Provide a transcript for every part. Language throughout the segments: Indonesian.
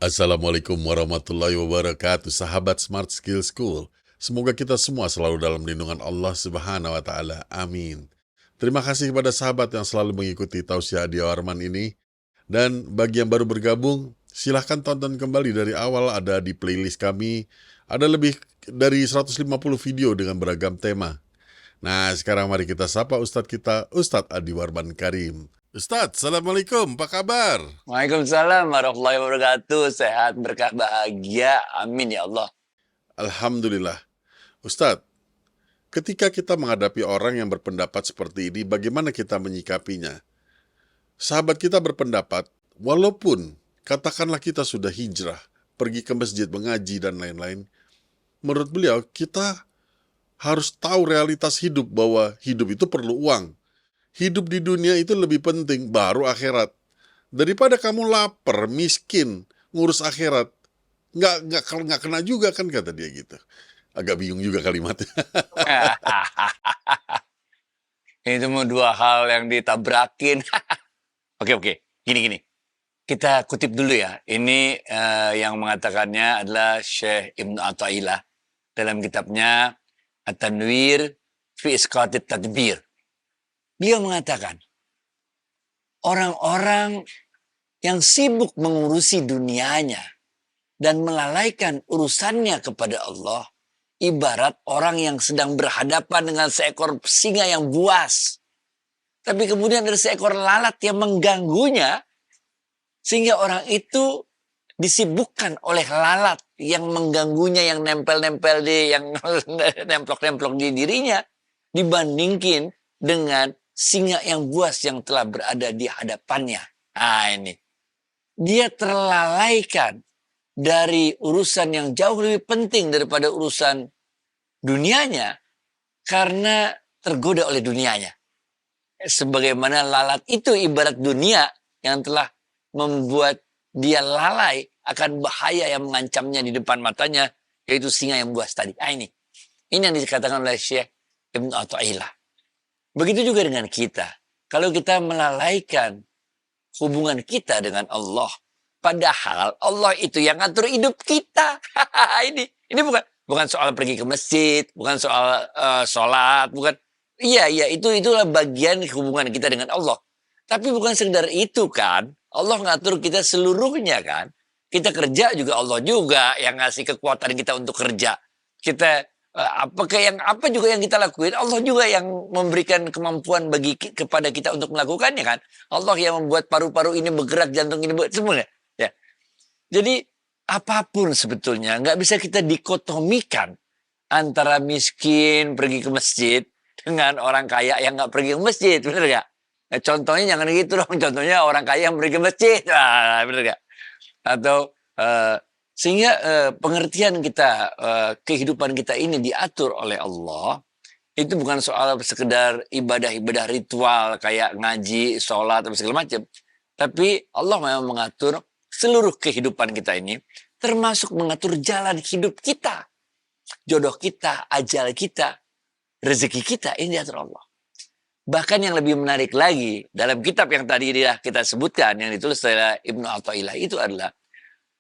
Assalamualaikum warahmatullahi wabarakatuh, sahabat Smart Skill School. Semoga kita semua selalu dalam lindungan Allah Subhanahu wa Ta'ala. Amin. Terima kasih kepada sahabat yang selalu mengikuti tausiah Adi Warman ini. Dan bagi yang baru bergabung, silahkan tonton kembali dari awal, ada di playlist kami. Ada lebih dari 150 video dengan beragam tema. Nah, sekarang mari kita sapa Ustadz kita, Ustadz Adi Warman Karim. Ustadz, Assalamualaikum, apa kabar? Waalaikumsalam warahmatullahi wabarakatuh. Sehat, berkah, bahagia. Amin ya Allah. Alhamdulillah. Ustadz, ketika kita menghadapi orang yang berpendapat seperti ini, bagaimana kita menyikapinya? Sahabat kita berpendapat, walaupun katakanlah kita sudah hijrah, pergi ke masjid mengaji dan lain-lain, menurut beliau kita harus tahu realitas hidup, bahwa hidup itu perlu uang. Hidup di dunia itu lebih penting, baru akhirat. Daripada kamu lapar, miskin, ngurus akhirat, nggak kena juga kan, kata dia gitu. Agak bingung juga kalimatnya. Ini cuma dua hal yang ditabrakin. Oke. Gini. Kita kutip dulu ya. Ini yang mengatakannya adalah Syekh Ibnu Athaillah dalam kitabnya At-Tanwir fi Isqatit Tadbir. Beliau mengatakan, orang-orang yang sibuk mengurusi dunianya dan melalaikan urusannya kepada Allah, ibarat orang yang sedang berhadapan dengan seekor singa yang buas. Tapi kemudian ada seekor lalat yang mengganggunya, sehingga orang itu disibukkan oleh lalat yang mengganggunya, yang nempel-nempel yang nemplok-nemplok di dirinya, dibandingkan dengan singa yang buas yang telah berada di hadapannya. Nah ini, dia terlalaikan dari urusan yang jauh lebih penting daripada urusan dunianya karena tergoda oleh dunianya. Sebagaimana lalat itu ibarat dunia yang telah membuat dia lalai akan bahaya yang mengancamnya di depan matanya, yaitu singa yang buas tadi. Nah ini yang dikatakan oleh Syekh Ibnu Athaillah. Begitu juga dengan kita. Kalau kita melalaikan hubungan kita dengan Allah, padahal Allah itu yang ngatur hidup kita. ini bukan soal pergi ke masjid, bukan soal sholat, bukan. Iya, itulah bagian hubungan kita dengan Allah. Tapi bukan sekedar itu kan. Allah ngatur kita seluruhnya kan. Kita kerja juga Allah juga yang ngasih kekuatan kita untuk kerja. Kita apa juga yang kita lakuin, Allah juga yang memberikan kemampuan kepada kita untuk melakukannya kan. Allah yang membuat paru-paru ini bergerak, jantung ini semuanya. Ya. Jadi apapun sebetulnya nggak bisa kita dikotomikan antara miskin pergi ke masjid dengan orang kaya yang nggak pergi ke masjid, bener nggak? Nah, contohnya jangan gitu dong. Contohnya orang kaya yang pergi ke masjid, bener nggak? Atau sehingga pengertian kita, kehidupan kita ini diatur oleh Allah. Itu bukan soal sekedar ibadah-ibadah ritual kayak ngaji, sholat, atau segala macam. Tapi Allah memang mengatur seluruh kehidupan kita ini, termasuk mengatur jalan hidup kita. Jodoh kita, ajal kita, rezeki kita, ini diatur Allah. Bahkan yang lebih menarik lagi, dalam kitab yang tadi kita sebutkan, yang ditulis oleh Ibnu Athaillah itu adalah,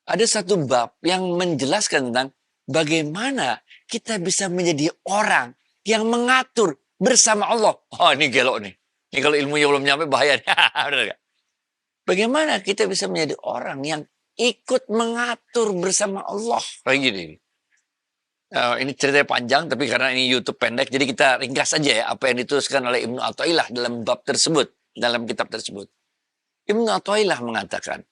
ada satu bab yang menjelaskan tentang bagaimana kita bisa menjadi orang yang mengatur bersama Allah. Oh ini gelo nih. Ini kalau ilmunya belum nyampe bahaya. Bagaimana kita bisa menjadi orang yang ikut mengatur bersama Allah. Kayak gini. Ini ceritanya panjang, tapi karena ini YouTube pendek, jadi kita ringkas saja ya apa yang dituliskan oleh Ibnu Athaillah dalam bab tersebut, dalam kitab tersebut. Ibnu Athaillah mengatakan,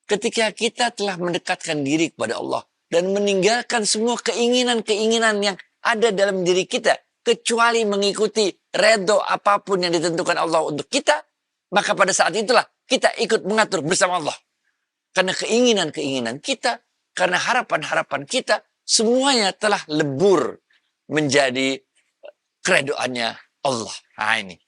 ketika kita telah mendekatkan diri kepada Allah dan meninggalkan semua keinginan-keinginan yang ada dalam diri kita, kecuali mengikuti redho apapun yang ditentukan Allah untuk kita, maka pada saat itulah kita ikut mengatur bersama Allah. Karena keinginan-keinginan kita, karena harapan-harapan kita, semuanya telah lebur menjadi keredoannya Allah. Nah ini,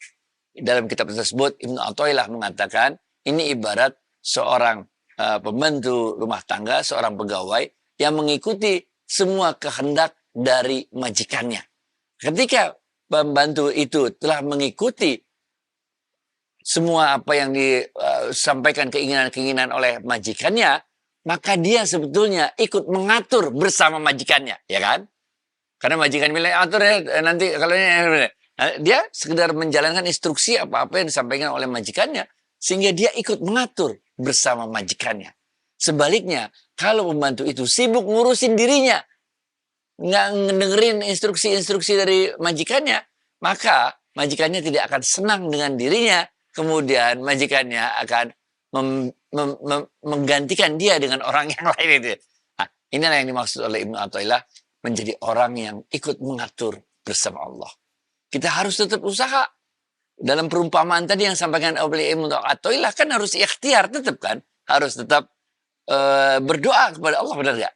dalam kitab tersebut Ibnu Athaillah mengatakan, ini ibarat seorang pembantu rumah tangga, seorang pegawai yang mengikuti semua kehendak dari majikannya. Ketika pembantu itu telah mengikuti semua apa yang disampaikan keinginan-keinginan oleh majikannya, maka dia sebetulnya ikut mengatur bersama majikannya, ya kan? Karena majikan bilang atur ya nanti kalau ini dia sekedar menjalankan instruksi apa-apa yang disampaikan oleh majikannya sehingga dia ikut mengatur bersama majikannya. Sebaliknya, kalau pembantu itu sibuk ngurusin dirinya, nggak ngedengerin instruksi-instruksi dari majikannya, maka majikannya tidak akan senang dengan dirinya. Kemudian majikannya akan menggantikan dia dengan orang yang lain itu. Nah, inilah yang dimaksud oleh Ibnu Athaillah menjadi orang yang ikut mengatur bersama Allah. Kita harus tetap usaha. Dalam perumpamaan tadi yang sampaikan oleh Ibnu Athaillah kan harus ikhtiar tetap kan, harus tetap berdoa kepada Allah, benar nggak?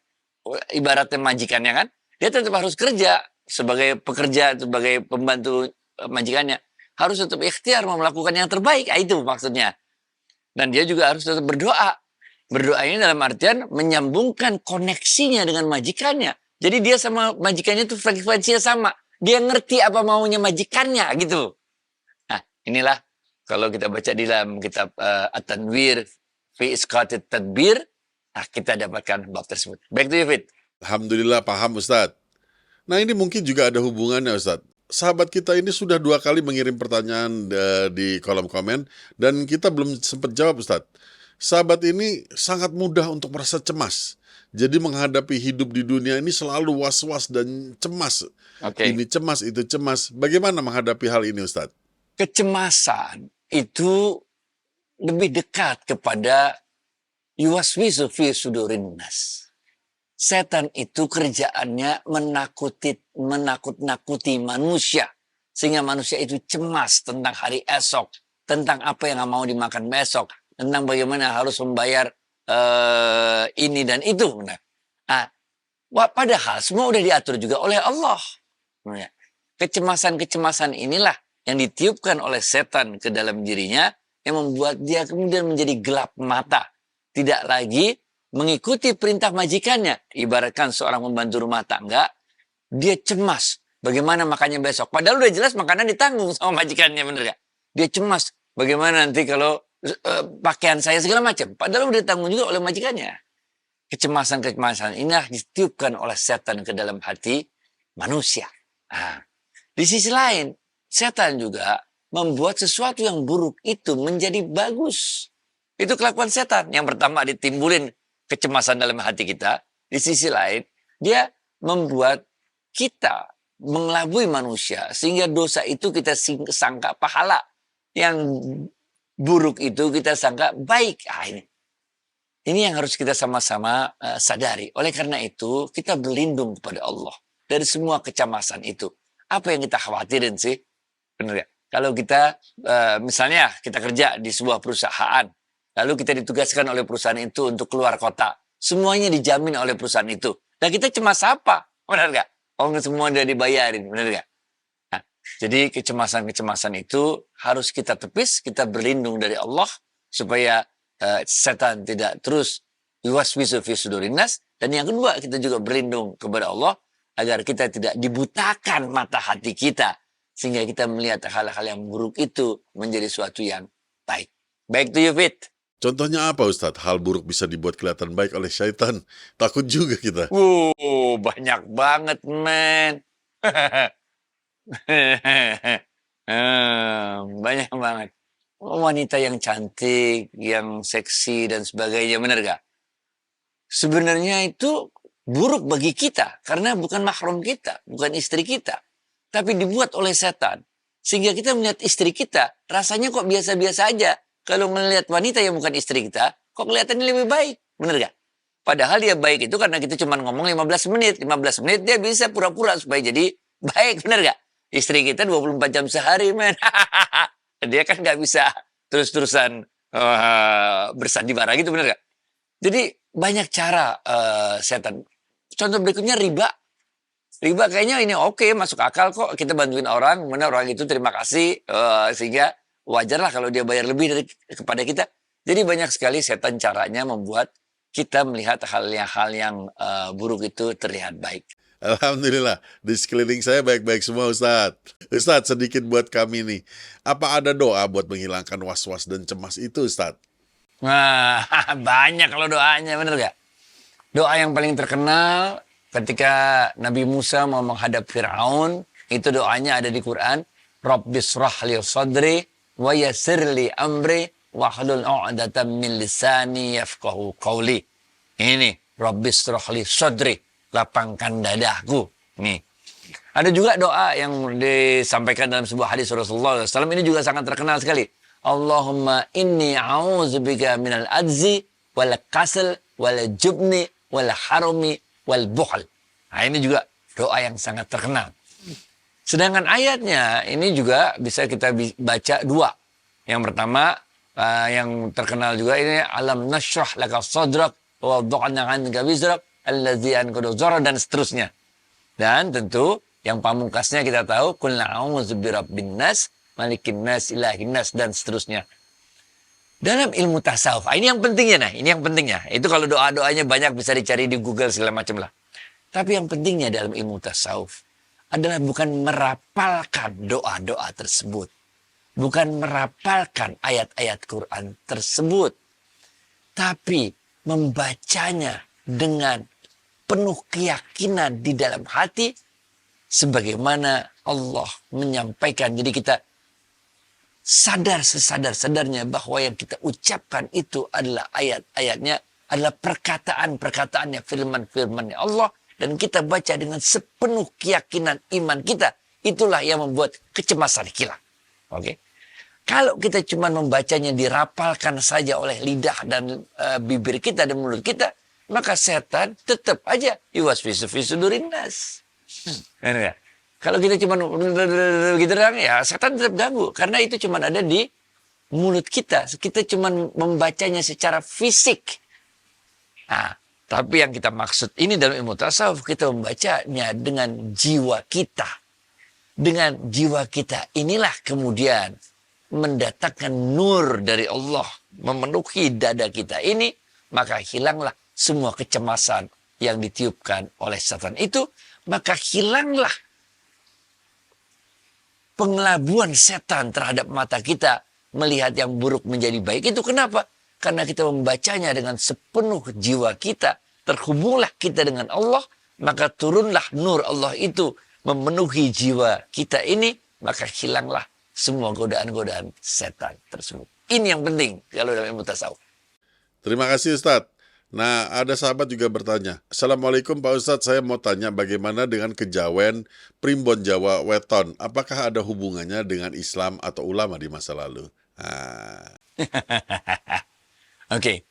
Ibaratnya majikannya kan, dia tetap harus kerja sebagai pekerja, sebagai pembantu majikannya, harus tetap ikhtiar mau melakukan yang terbaik. Itu maksudnya. Dan dia juga harus tetap berdoa. Berdoa ini dalam artian menyambungkan koneksinya dengan majikannya. Jadi dia sama majikannya itu frekuensinya sama. Dia ngerti apa maunya majikannya gitu. Nah, inilah kalau kita baca di dalam kitab At-Tanwir fi Isqatit Tadbir, nah kita dapatkan bab tersebut. Back to you, Fit. Alhamdulillah paham Ustadz. Nah ini mungkin juga ada hubungannya Ustadz. Sahabat kita ini sudah 2 kali mengirim pertanyaan di kolom komen dan kita belum sempat jawab Ustadz. Sahabat ini sangat mudah untuk merasa cemas. Jadi menghadapi hidup di dunia ini selalu was-was dan cemas. Oke. Ini cemas, itu cemas. Bagaimana menghadapi hal ini Ustadz? Kecemasan itu lebih dekat kepada yuwaswisu fi sudurin nas. Setan itu kerjaannya menakut-nakuti manusia. Sehingga manusia itu cemas tentang hari esok. Tentang apa yang mau dimakan besok. Tentang bagaimana harus membayar ini dan itu. Nah, padahal semua udah diatur juga oleh Allah. Kecemasan-kecemasan inilah yang ditiupkan oleh setan ke dalam dirinya. Yang membuat dia kemudian menjadi gelap mata. Tidak lagi mengikuti perintah majikannya. Ibaratkan seorang pembantu rumah tangga, dia cemas bagaimana makannya besok. Padahal udah jelas makanan ditanggung sama majikannya, bener gak? Dia cemas bagaimana nanti kalau pakaian saya segala macam. Padahal udah ditanggung juga oleh majikannya. Kecemasan-kecemasan inilah ditiupkan oleh setan ke dalam hati manusia. Nah, di sisi lain, setan juga membuat sesuatu yang buruk itu menjadi bagus. Itu kelakuan setan. Yang pertama ditimbulin kecemasan dalam hati kita. Di sisi lain, dia membuat kita mengelabui manusia. Sehingga dosa itu kita sangka pahala. Yang buruk itu kita sangka baik. Ini yang harus kita sama-sama sadari. Oleh karena itu, kita berlindung kepada Allah. Dari semua kecemasan itu. Apa yang kita khawatirin sih? Benar ya? Kalau kita, misalnya kita kerja di sebuah perusahaan. Lalu kita ditugaskan oleh perusahaan itu untuk keluar kota. Semuanya dijamin oleh perusahaan itu. Dan kita cemas apa? Benar gak? Oh, semua udah dibayarin. Benar gak? Nah, jadi kecemasan-kecemasan itu harus kita tepis. Kita berlindung dari Allah. Supaya setan tidak terus yuwaswisu fi sudurin nas. Dan yang kedua, kita juga berlindung kepada Allah. Agar kita tidak dibutakan mata hati kita. Sehingga kita melihat hal-hal yang buruk itu menjadi sesuatu yang baik. Baik to you, Fit. Contohnya apa Ustadz? Hal buruk bisa dibuat kelihatan baik oleh syaitan. Takut juga kita. Banyak banget, men. Banyak banget. Wanita yang cantik, yang seksi, dan sebagainya. Benar gak? Sebenarnya itu buruk bagi kita. Karena bukan mahram kita. Bukan istri kita. Tapi dibuat oleh setan. Sehingga kita melihat istri kita. Rasanya kok biasa-biasa aja. Kalau melihat wanita yang bukan istri kita, kok kelihatannya lebih baik. Bener gak? Padahal dia baik itu karena kita cuma ngomong 15 menit. 15 menit dia bisa pura-pura supaya jadi baik. Bener gak? Istri kita 24 jam sehari, men. Dia kan gak bisa terus-terusan bersandiwara gitu, bener gak? Jadi banyak cara setan. Contoh berikutnya riba. Riba kayaknya ini oke, masuk akal kok. Kita bantuin orang, kemudian orang itu terima kasih. Sehingga wajar lah kalau dia bayar lebih kepada kita. Jadi banyak sekali setan caranya membuat kita melihat hal yang buruk itu terlihat baik. Alhamdulillah, di sekeliling saya baik-baik semua Ustadz. Ustadz, sedikit buat kami nih. Apa ada doa buat menghilangkan was-was dan cemas itu Ustadz? Nah, banyak kalau doanya, bener gak? Doa yang paling terkenal ketika Nabi Musa mau menghadap Fir'aun, itu doanya ada di Quran. Rabbis rahli sadri wa yassirli amri wahlul 'uqdatam min lisani yafqahu qawli. Ini Rabbis rahli sadri, lapangkan dadaku. Nih. Ada juga doa yang disampaikan dalam sebuah hadis Rasulullah SAW. Ini juga sangat terkenal sekali. Allahumma inni a'udzubika minal ajzi wal kasal wal jubni wal harumi wal bukhl. Nah, ini juga doa yang sangat terkenal. Sedangkan ayatnya ini juga bisa kita baca dua. Yang pertama yang terkenal juga ini alam nashrah laka sadrak wa wada'na 'anka wizrak allazi anqadha dhahrak dan seterusnya. Dan tentu yang pamungkasnya kita tahu qul a'udzu birabbin nas malikin nas ilahin nas dan seterusnya. Dalam ilmu tasawuf, ini yang pentingnya nah, ini yang pentingnya. Itu kalau doa-doanya banyak bisa dicari di Google segala macam lah. Tapi yang pentingnya dalam ilmu tasawuf adalah bukan merapalkan doa-doa tersebut. Bukan merapalkan ayat-ayat Quran tersebut. Tapi membacanya dengan penuh keyakinan di dalam hati sebagaimana Allah menyampaikan. Jadi kita sadar sesadar-sadarnya bahwa yang kita ucapkan itu adalah ayat-ayatnya, adalah perkataan-perkataannya, firman-firmannya Allah. Dan kita baca dengan sepenuh keyakinan iman kita. Itulah yang membuat kecemasan hilang. Oke. Kalau kita cuma membacanya dirapalkan saja oleh lidah dan bibir kita dan mulut kita, maka setan tetap aja yuwaswisu fi sudurin nas. Ya. Kalau kita cuma begitu doang, ya setan tetap ganggu. Karena itu cuma ada di mulut kita. Kita cuma membacanya secara fisik. Nah, tapi yang kita maksud ini dalam ilmu tasawuf, kita membacanya dengan jiwa kita. Dengan jiwa kita inilah kemudian mendatangkan nur dari Allah. Memenuhi dada kita ini, maka hilanglah semua kecemasan yang ditiupkan oleh setan itu. Maka hilanglah pengelabuan setan terhadap mata kita. Melihat yang buruk menjadi baik. Itu kenapa? Karena kita membacanya dengan sepenuh jiwa kita. Terhubunglah kita dengan Allah. Maka turunlah nur Allah itu memenuhi jiwa kita ini. Maka hilanglah semua godaan-godaan setan tersebut. Ini yang penting kalau dalam ilmu tasawuf. Terima kasih Ustadz. Nah, ada sahabat juga bertanya, Assalamualaikum Pak Ustadz, saya mau tanya bagaimana dengan kejawen Primbon Jawa Weton? Apakah ada hubungannya dengan Islam atau ulama di masa lalu? Oke.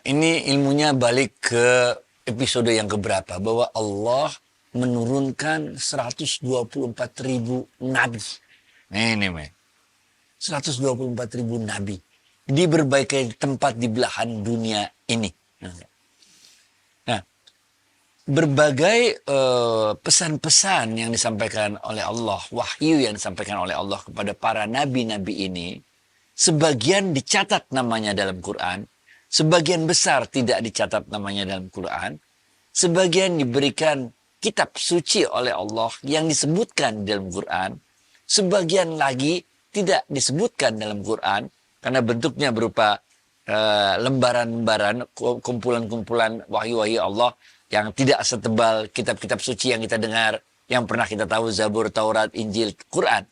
Ini ilmunya balik ke episode yang keberapa. Bahwa Allah menurunkan 124.000 nabi. Ini, 124.000 nabi. Di berbagai tempat di belahan dunia ini. Nah, berbagai pesan-pesan yang disampaikan oleh Allah, wahyu yang disampaikan oleh Allah kepada para nabi-nabi ini, sebagian dicatat namanya dalam Quran, sebagian besar tidak dicatat namanya dalam Quran, sebagian diberikan kitab suci oleh Allah yang disebutkan dalam Quran, sebagian lagi tidak disebutkan dalam Quran, karena bentuknya berupa lembaran-lembaran, kumpulan-kumpulan wahyu-wahyu Allah yang tidak setebal kitab-kitab suci yang kita dengar, yang pernah kita tahu Zabur, Taurat, Injil, Quran.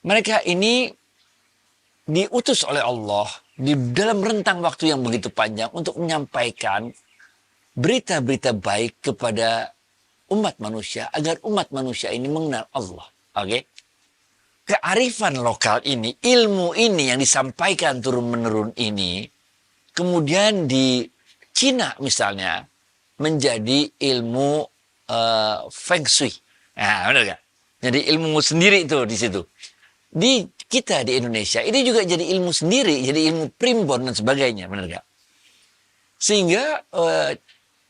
Mereka ini diutus oleh Allah di dalam rentang waktu yang begitu panjang untuk menyampaikan berita-berita baik kepada umat manusia agar umat manusia ini mengenal Allah. Oke? Kearifan lokal ini, ilmu ini yang disampaikan turun-menurun ini, kemudian di Cina misalnya, menjadi ilmu Feng Shui. Nah, benar gak? Jadi ilmu sendiri itu di situ. Di kita di Indonesia, ini juga jadi ilmu sendiri, jadi ilmu primbon dan sebagainya, benar gak? Sehingga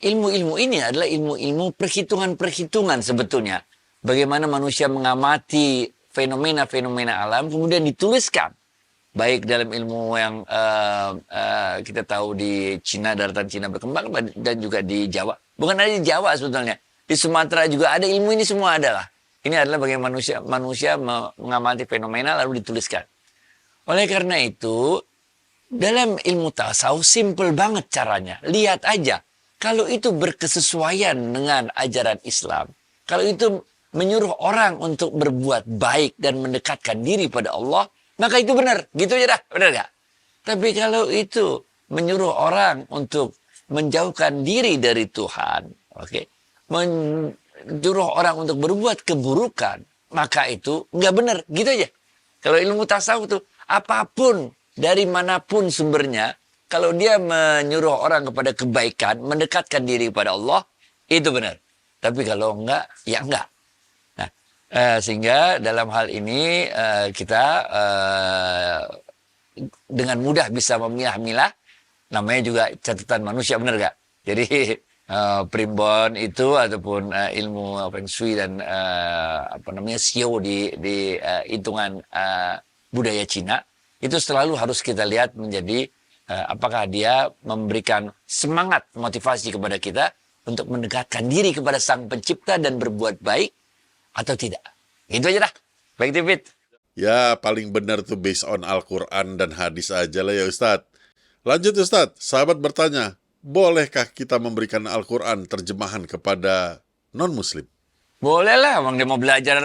ilmu-ilmu ini adalah ilmu-ilmu perhitungan-perhitungan sebetulnya. Bagaimana manusia mengamati fenomena-fenomena alam kemudian dituliskan baik dalam ilmu yang kita tahu di Cina, daratan Cina berkembang, dan juga di Jawa. Bukan hanya di Jawa sebetulnya, di Sumatera juga ada ilmu ini, semua adalah. Ini adalah bagaimana manusia mengamati fenomena lalu dituliskan. Oleh karena itu Dalam ilmu tasawuf simple banget caranya. Lihat aja. Kalau itu berkesesuaian dengan ajaran Islam. Kalau itu menyuruh orang untuk berbuat baik dan mendekatkan diri pada Allah. Maka itu benar. Gitu aja dah. Benar gak? Tapi kalau itu menyuruh orang untuk menjauhkan diri dari Tuhan. Oke. Menyuruh orang untuk berbuat keburukan. Maka itu nggak benar. Gitu aja. Kalau ilmu tasawuf itu apapun dari manapun sumbernya, kalau dia menyuruh orang kepada kebaikan, mendekatkan diri kepada Allah, itu benar. Tapi kalau enggak, ya enggak. Nah, sehingga dalam hal ini kita dengan mudah bisa memilah-milah. Namanya juga catatan manusia, benar enggak? Jadi primbon itu ataupun ilmu Feng Shui dan Xiao di hitungan budaya Cina itu selalu harus kita lihat menjadi apakah dia memberikan semangat motivasi kepada kita untuk mendekatkan diri kepada Sang Pencipta dan berbuat baik atau tidak. Itu aja dah. Baik, David. Ya, paling benar tuh based on Al-Quran dan hadis aja lah ya Ustadz. Lanjut Ustadz, sahabat bertanya, bolehkah kita memberikan Al-Quran terjemahan kepada non-Muslim? Boleh lah, emang dia mau belajar.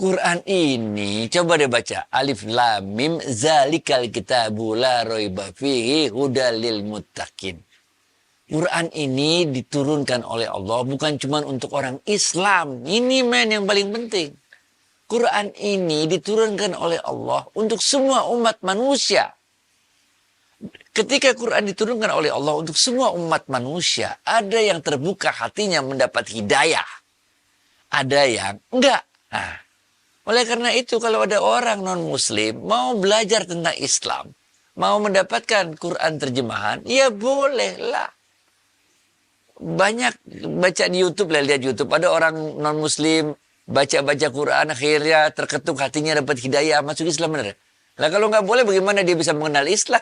Quran ini, coba deh baca. Alif Lam Mim, zalikal kitabu la raiba fihi hudal lil muttaqin. Quran ini diturunkan oleh Allah bukan cuma untuk orang Islam. Ini yang paling penting. Quran ini diturunkan oleh Allah untuk semua umat manusia. Ketika Quran diturunkan oleh Allah untuk semua umat manusia, ada yang terbuka hatinya mendapat hidayah. Ada yang enggak. Nah, oleh karena itu kalau ada orang non-muslim mau belajar tentang Islam, mau mendapatkan Quran terjemahan, ya bolehlah. Banyak baca di YouTube lah, lihat YouTube. Ada orang non-muslim baca-baca Quran, akhirnya terketuk hatinya dapat hidayah, masuk Islam, benar. Lah kalau nggak boleh bagaimana dia bisa mengenal Islam?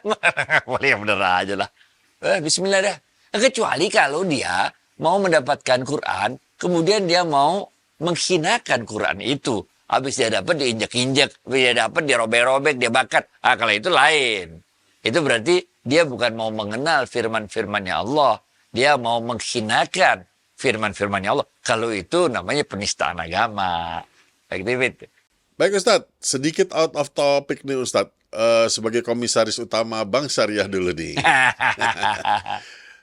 Boleh ya bener aja lah. Bismillah dah. Kecuali kalau dia mau mendapatkan Quran, kemudian dia mau menghinakan Quran itu. Habis dia dapat diinjak-injak, habis dia dapat dirobek-robek, dia bakat. Kalau itu lain. Itu berarti dia bukan mau mengenal firman-firmannya Allah. Dia mau menghinakan firman-firmannya Allah. Kalau itu namanya penistaan agama. Baik, David. Baik Ustadz, sedikit out of topic nih Ustadz. Sebagai komisaris utama Bank Syariah dulu nih.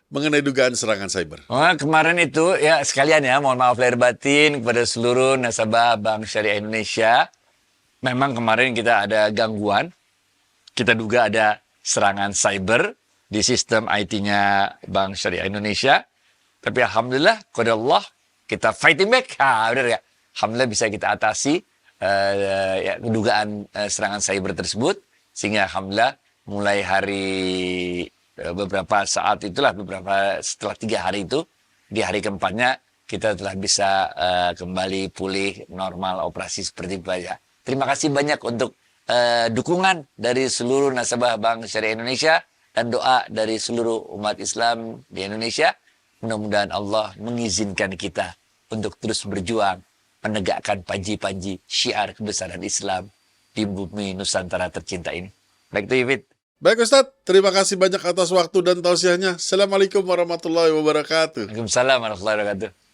Mengenai dugaan serangan cyber. Kemarin itu ya sekalian ya, mohon maaf lahir batin kepada seluruh nasabah Bank Syariah Indonesia. Memang kemarin kita ada gangguan. Kita duga ada serangan cyber di sistem IT-nya Bank Syariah Indonesia. Tapi alhamdulillah, kepada Allah, kita fighting back. Benar ya? Alhamdulillah bisa kita atasi dugaan serangan cyber tersebut. Sehingga alhamdulillah mulai hari beberapa saat itulah, setelah 3 hari itu, di hari keempatnya kita telah bisa kembali pulih normal operasi seperti biasa. Terima kasih banyak untuk dukungan dari seluruh nasabah Bank Syariah Indonesia dan doa dari seluruh umat Islam di Indonesia. Mudah-mudahan Allah mengizinkan kita untuk terus berjuang menegakkan panji-panji syiar kebesaran Islam di bumi Nusantara tercinta ini. Baik, David. Baik Ustadz, terima kasih banyak atas waktu dan tausiahnya. Assalamualaikum warahmatullahi wabarakatuh. Waalaikumsalam warahmatullahi wabarakatuh.